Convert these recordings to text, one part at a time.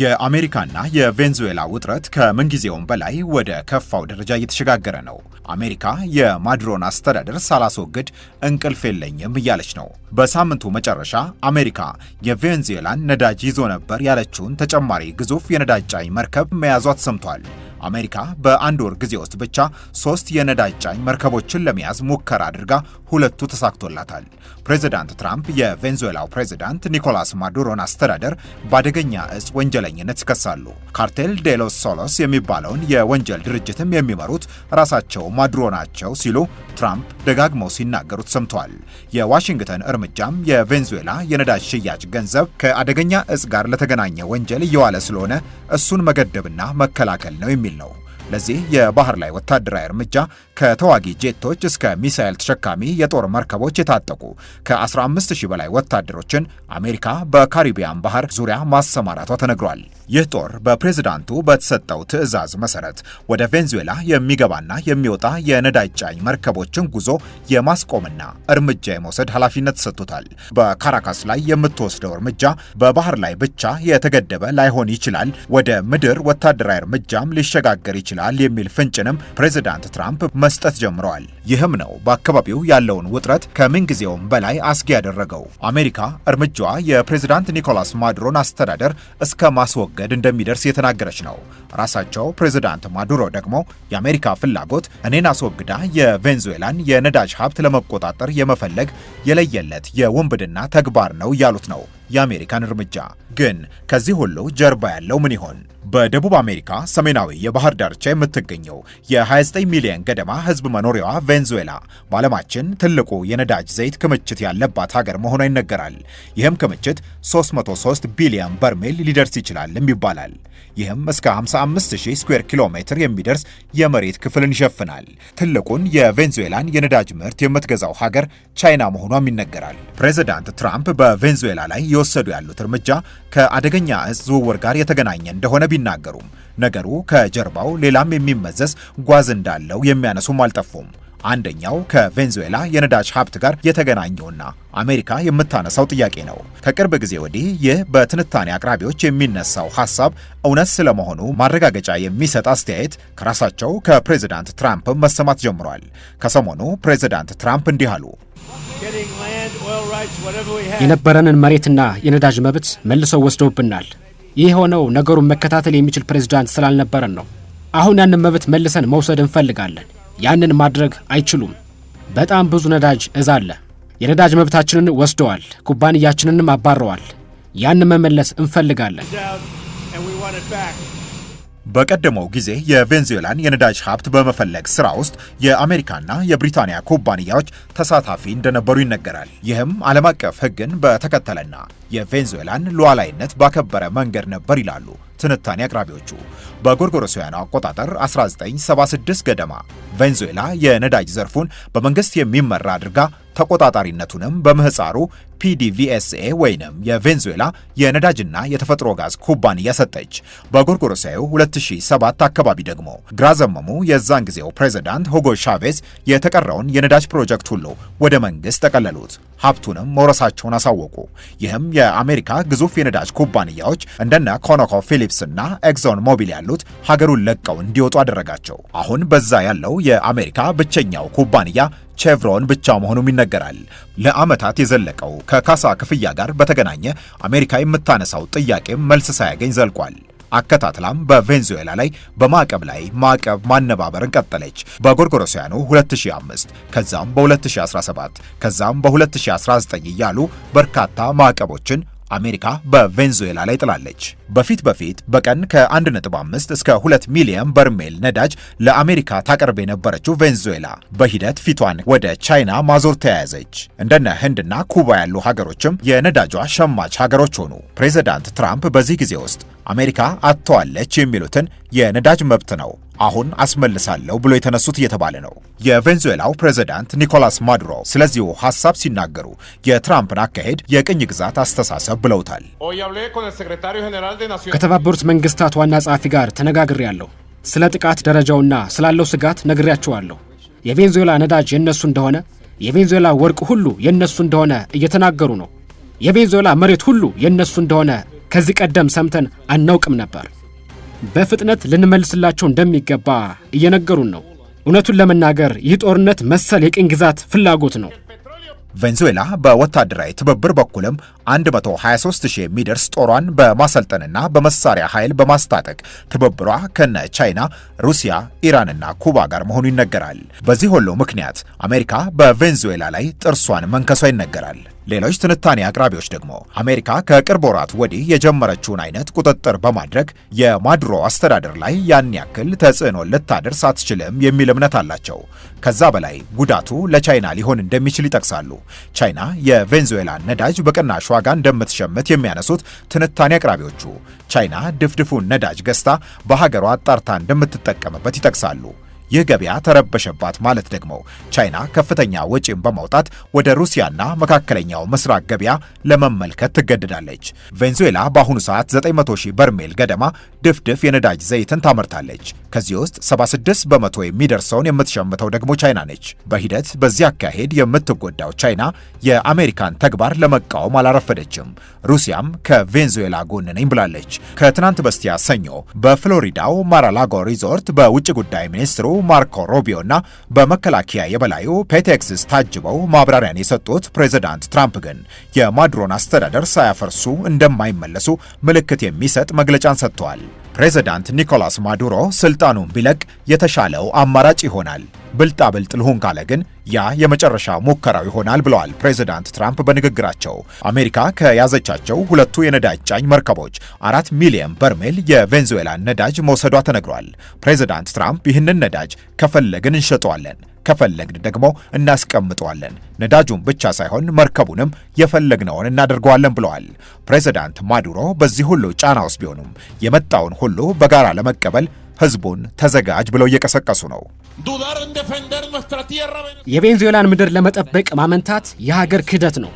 የአሜሪካና የቬንዙዌላ ውጥረት ከምንጊዜውም በላይ ወደ ከፋው ደረጃ እየተሸጋገረ ነው። አሜሪካ የማዱሮን አስተዳደር ሳላስወግድ እንቅልፍ የለኝም እያለች ነው። በሳምንቱ መጨረሻ አሜሪካ የቬንዙዌላን ነዳጅ ይዞ ነበር ያለችውን ተጨማሪ ግዙፍ የነዳጅ ጫኝ መርከብ መያዟ ተሰምቷል። አሜሪካ በአንድ ወር ጊዜ ውስጥ ብቻ 3 የነዳጅ ጫኝ መርከቦችን ለመያዝ ሙከራ አድርጋ ሁለቱ ተሳክቶላታል። ፕሬዚዳንት ትራምፕ የቬንዙዌላው ፕሬዚዳንት ኒኮላስ ማዱሮን አስተዳደር በአደገኛ እጽ ወንጀለኝነት ይከሳሉ። ካርቴል ዴ ሎስ ሶሎስ የሚባለውን የወንጀል ድርጅትም የሚመሩት ራሳቸው ማዱሮ ናቸው ሲሉ ትራምፕ ደጋግመው ሲናገሩ ተሰምተዋል። የዋሽንግተን እርምጃም የቬንዙዌላ የነዳጅ ሽያጭ ገንዘብ ከአደገኛ እጽ ጋር ለተገናኘ ወንጀል እየዋለ ስለሆነ እሱን መገደብና መከላከል ነው የሚል ነው። ለዚህ የባህር ላይ ወታደራዊ እርምጃ ከተዋጊ ጄቶች እስከ ሚሳኤል ተሸካሚ የጦር መርከቦች የታጠቁ ከ15000 በላይ ወታደሮችን አሜሪካ በካሪቢያን ባህር ዙሪያ ማሰማራቷ ተነግሯል። ይህ ጦር በፕሬዝዳንቱ በተሰጠው ትዕዛዝ መሰረት ወደ ቬንዙዌላ የሚገባና የሚወጣ የነዳጅ ጫኝ መርከቦችን ጉዞ የማስቆምና እርምጃ የመውሰድ ኃላፊነት ተሰጥቶታል። በካራካስ ላይ የምትወስደው እርምጃ በባህር ላይ ብቻ የተገደበ ላይሆን ይችላል፣ ወደ ምድር ወታደራዊ እርምጃም ሊሸጋገር ይችላል የሚል ፍንጭንም ፕሬዝዳንት ትራምፕ መስጠት ጀምረዋል። ይህም ነው በአካባቢው ያለውን ውጥረት ከምንጊዜውም በላይ አስጊ ያደረገው። አሜሪካ እርምጃዋ የፕሬዝዳንት ኒኮላስ ማዱሮን አስተዳደር እስከ ማስወገድ እንደሚደርስ የተናገረች ነው። ራሳቸው ፕሬዝዳንት ማዱሮ ደግሞ የአሜሪካ ፍላጎት እኔን አስወግዳ የቬንዙዌላን የነዳጅ ሀብት ለመቆጣጠር የመፈለግ የለየለት የውንብድና ተግባር ነው ያሉት ነው የአሜሪካን እርምጃ። ግን ከዚህ ሁሉ ጀርባ ያለው ምን ይሆን? በደቡብ አሜሪካ ሰሜናዊ የባህር ዳርቻ የምትገኘው የ29 ሚሊዮን ገደማ ሕዝብ መኖሪያዋ ቬንዙዌላ በዓለማችን ትልቁ የነዳጅ ዘይት ክምችት ያለባት ሀገር መሆኗ ይነገራል። ይህም ክምችት 303 ቢሊዮን በርሜል ሊደርስ ይችላልም ይባላል። ይህም እስከ 55000 ስኩዌር ኪሎ ሜትር የሚደርስ የመሬት ክፍልን ይሸፍናል። ትልቁን የቬንዙዌላን የነዳጅ ምርት የምትገዛው ሀገር ቻይና መሆኗም ይነገራል። ፕሬዚዳንት ትራምፕ በቬንዙዌላ ላይ የወሰዱ ያሉት እርምጃ ከአደገኛ እጽ ዝውውር ጋር የተገናኘ እንደሆነ ቢናገሩም ነገሩ ከጀርባው ሌላም የሚመዘዝ ጓዝ እንዳለው የሚያነሱም አልጠፉም። አንደኛው ከቬንዙዌላ የነዳጅ ሀብት ጋር የተገናኘውና አሜሪካ የምታነሳው ጥያቄ ነው። ከቅርብ ጊዜ ወዲህ ይህ በትንታኔ አቅራቢዎች የሚነሳው ሐሳብ እውነት ስለመሆኑ ማረጋገጫ የሚሰጥ አስተያየት ከራሳቸው ከፕሬዝዳንት ትራምፕ መሰማት ጀምሯል። ከሰሞኑ ፕሬዝዳንት ትራምፕ እንዲህ አሉ። የነበረንን መሬትና የነዳጅ መብት መልሰው ወስደውብናል። ይህ የሆነው ነገሩን መከታተል የሚችል ፕሬዝዳንት ስላልነበረን ነው። አሁን ያንን መብት መልሰን መውሰድ እንፈልጋለን። ያንን ማድረግ አይችሉም። በጣም ብዙ ነዳጅ እዛ አለ። የነዳጅ መብታችንን ወስደዋል። ኩባንያችንንም አባረዋል። ያን መመለስ እንፈልጋለን። በቀደመው ጊዜ የቬንዙዌላን የነዳጅ ሀብት በመፈለግ ስራ ውስጥ የአሜሪካና የብሪታንያ ኩባንያዎች ተሳታፊ እንደነበሩ ይነገራል። ይህም ዓለም አቀፍ ሕግን በተከተለና የቬንዙዌላን ሉዓላዊነት ባከበረ መንገድ ነበር ይላሉ ትንታኔ አቅራቢዎቹ። በጎርጎሮሳውያኑ አቆጣጠር 1976 ገደማ ቬንዙዌላ የነዳጅ ዘርፉን በመንግስት የሚመራ አድርጋ ተቆጣጣሪነቱንም በምህፃሩ PDVSA ወይንም የቬንዙዌላ የነዳጅና የተፈጥሮ ጋዝ ኩባንያ ሰጠች። በጎርጎሮሳዊው 2007 አካባቢ ደግሞ ግራ ዘመሙ የዛን ጊዜው ፕሬዝዳንት ሁጎ ቻቬዝ የተቀረውን የነዳጅ ፕሮጀክት ሁሉ ወደ መንግስት ጠቀለሉት። ሀብቱንም መውረሳቸውን አሳወቁ። ይህም የአሜሪካ ግዙፍ የነዳጅ ኩባንያዎች እንደነ ኮኖኮ ፊሊፕስ እና ኤክሶን ሞቢል ያሉት ሀገሩን ለቀው እንዲወጡ አደረጋቸው። አሁን በዛ ያለው የአሜሪካ ብቸኛው ኩባንያ ቼቭሮን ብቻ መሆኑም ይነገራል። ለዓመታት የዘለቀው ከካሳ ክፍያ ጋር በተገናኘ አሜሪካ የምታነሳው ጥያቄም መልስ ሳያገኝ ዘልቋል። አከታትላም በቬንዙዌላ ላይ በማዕቀብ ላይ ማዕቀብ ማነባበርን ቀጠለች። በጎርጎሮሳውያኑ 2005 ከዛም በ2017 ከዛም በ2019 እያሉ በርካታ ማዕቀቦችን አሜሪካ በቬንዙዌላ ላይ ጥላለች። በፊት በቀን ከ1.5 እስከ 2 ሚሊዮን በርሜል ነዳጅ ለአሜሪካ ታቀርብ የነበረችው ቬንዙዌላ በሂደት ፊቷን ወደ ቻይና ማዞር ተያያዘች። እንደነ ህንድና ኩባ ያሉ ሀገሮችም የነዳጇ ሸማች ሀገሮች ሆኑ። ፕሬዝዳንት ትራምፕ በዚህ ጊዜ ውስጥ አሜሪካ አጥተዋለች የሚሉትን የነዳጅ መብት ነው አሁን አስመልሳለሁ ብሎ የተነሱት እየተባለ ነው። የቬንዙዌላው ፕሬዝዳንት ኒኮላስ ማዱሮ ስለዚሁ ሐሳብ ሲናገሩ የትራምፕን አካሄድ የቅኝ ግዛት አስተሳሰብ ብለውታል። ከተባበሩት መንግስታት ዋና ጸሐፊ ጋር ተነጋግሬያለሁ። ስለ ጥቃት ደረጃውና ስላለው ስጋት ነግሬያቸዋለሁ። የቬንዙዌላ ነዳጅ የነሱ እንደሆነ፣ የቬንዙዌላ ወርቅ ሁሉ የነሱ እንደሆነ እየተናገሩ ነው። የቬንዙዌላ መሬት ሁሉ የነሱ እንደሆነ ከዚህ ቀደም ሰምተን አናውቅም ነበር። በፍጥነት ልንመልስላቸው እንደሚገባ እየነገሩን ነው። እውነቱን ለመናገር ይህ ጦርነት መሰል የቅኝ ግዛት ፍላጎት ነው። ቬንዙዌላ በወታደራዊ ትብብር በኩልም 123,000 የሚደርስ ጦሯን በማሰልጠንና በመሳሪያ ኃይል በማስታጠቅ ትብብሯ ከነ ቻይና፣ ሩሲያ፣ ኢራንና ኩባ ጋር መሆኑ ይነገራል። በዚህ ሁሉ ምክንያት አሜሪካ በቬንዙዌላ ላይ ጥርሷን መንከሷ ይነገራል። ሌሎች ትንታኔ አቅራቢዎች ደግሞ አሜሪካ ከቅርብ ወራት ወዲህ የጀመረችውን አይነት ቁጥጥር በማድረግ የማዱሮ አስተዳደር ላይ ያን ያክል ተጽዕኖ ልታደርስ አትችልም የሚል እምነት አላቸው። ከዛ በላይ ጉዳቱ ለቻይና ሊሆን እንደሚችል ይጠቅሳሉ። ቻይና የቬንዙዌላን ነዳጅ በቅናሽ ዋጋ እንደምትሸምት የሚያነሱት ትንታኔ አቅራቢዎቹ ቻይና ድፍድፉን ነዳጅ ገዝታ በሀገሯ አጣርታ እንደምትጠቀምበት ይጠቅሳሉ። ይህ ገበያ ተረበሸባት ማለት ደግሞ ቻይና ከፍተኛ ወጪን በማውጣት ወደ ሩሲያና መካከለኛው ምስራቅ ገበያ ለመመልከት ትገደዳለች። ቬንዙዌላ በአሁኑ ሰዓት 900,000 በርሜል ገደማ ድፍድፍ የነዳጅ ዘይትን ታመርታለች። ከዚህ ውስጥ 76 በመቶ የሚደርሰውን የምትሸምተው ደግሞ ቻይና ነች። በሂደት በዚህ አካሄድ የምትጎዳው ቻይና የአሜሪካን ተግባር ለመቃወም አላረፈደችም። ሩሲያም ከቬንዙዌላ ጎን ነኝ ብላለች። ከትናንት በስቲያ ሰኞ በፍሎሪዳው ማራላጎ ሪዞርት በውጭ ጉዳይ ሚኒስትሩ ማርኮ ሩቢዮና በመከላከያ የበላዩ ፔቴክስስ ታጅበው ማብራሪያን የሰጡት ፕሬዝዳንት ትራምፕ ግን የማዱሮን አስተዳደር ሳያፈርሱ እንደማይመለሱ ምልክት የሚሰጥ መግለጫን ሰጥተዋል። ፕሬዝዳንት ኒኮላስ ማዱሮ ስልጣኑን ቢለቅ የተሻለው አማራጭ ይሆናል፣ ብልጣብልጥ ልሁን ካለ ግን ያ የመጨረሻ ሙከራው ይሆናል ብለዋል ፕሬዝዳንት ትራምፕ በንግግራቸው። አሜሪካ ከያዘቻቸው ሁለቱ የነዳጅ ጫኝ መርከቦች 4 ሚሊዮን በርሜል የቬንዙዌላን ነዳጅ መውሰዷ ተነግሯል። ፕሬዝዳንት ትራምፕ ይህንን ነዳጅ ከፈለግን እንሸጠዋለን፣ ከፈለግን ደግሞ እናስቀምጠዋለን፣ ነዳጁን ብቻ ሳይሆን መርከቡንም የፈለግነውን እናደርገዋለን ብለዋል። ፕሬዝዳንት ማዱሮ በዚህ ሁሉ ጫና ውስጥ ቢሆኑም የመጣውን ሁሉ በጋራ ለመቀበል ህዝቡን ተዘጋጅ ብለው እየቀሰቀሱ ነው። የቬንዙዌላን ምድር ለመጠበቅ ማመንታት የሀገር ክህደት ነው።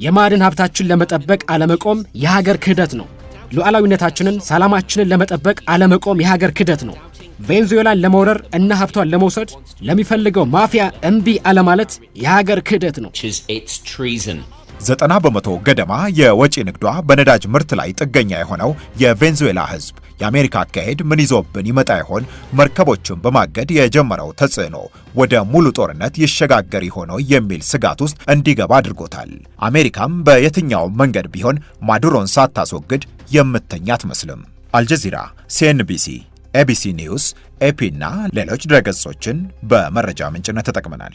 የማዕድን ሀብታችን ለመጠበቅ አለመቆም የሀገር ክህደት ነው። ሉዓላዊነታችንን፣ ሰላማችንን ለመጠበቅ አለመቆም የሀገር ክህደት ነው። ቬንዙዌላን ለመውረር እና ሀብቷን ለመውሰድ ለሚፈልገው ማፊያ እምቢ አለማለት የሀገር ክህደት ነው። 90 በመቶ ገደማ የወጪ ንግዷ በነዳጅ ምርት ላይ ጥገኛ የሆነው የቬንዙዌላ ህዝብ የአሜሪካ አካሄድ ምን ይዞብን ይመጣ ይሆን? መርከቦችን በማገድ የጀመረው ተጽዕኖ ወደ ሙሉ ጦርነት ይሸጋገር ይሆን የሚል ስጋት ውስጥ እንዲገባ አድርጎታል። አሜሪካም በየትኛው መንገድ ቢሆን ማዱሮን ሳታስወግድ የምተኛ አትመስልም። አልጀዚራ፣ ሲኤንቢሲ፣ ኤቢሲ ኒውስ፣ ኤፒ እና ሌሎች ድረገጾችን በመረጃ ምንጭነት ተጠቅመናል።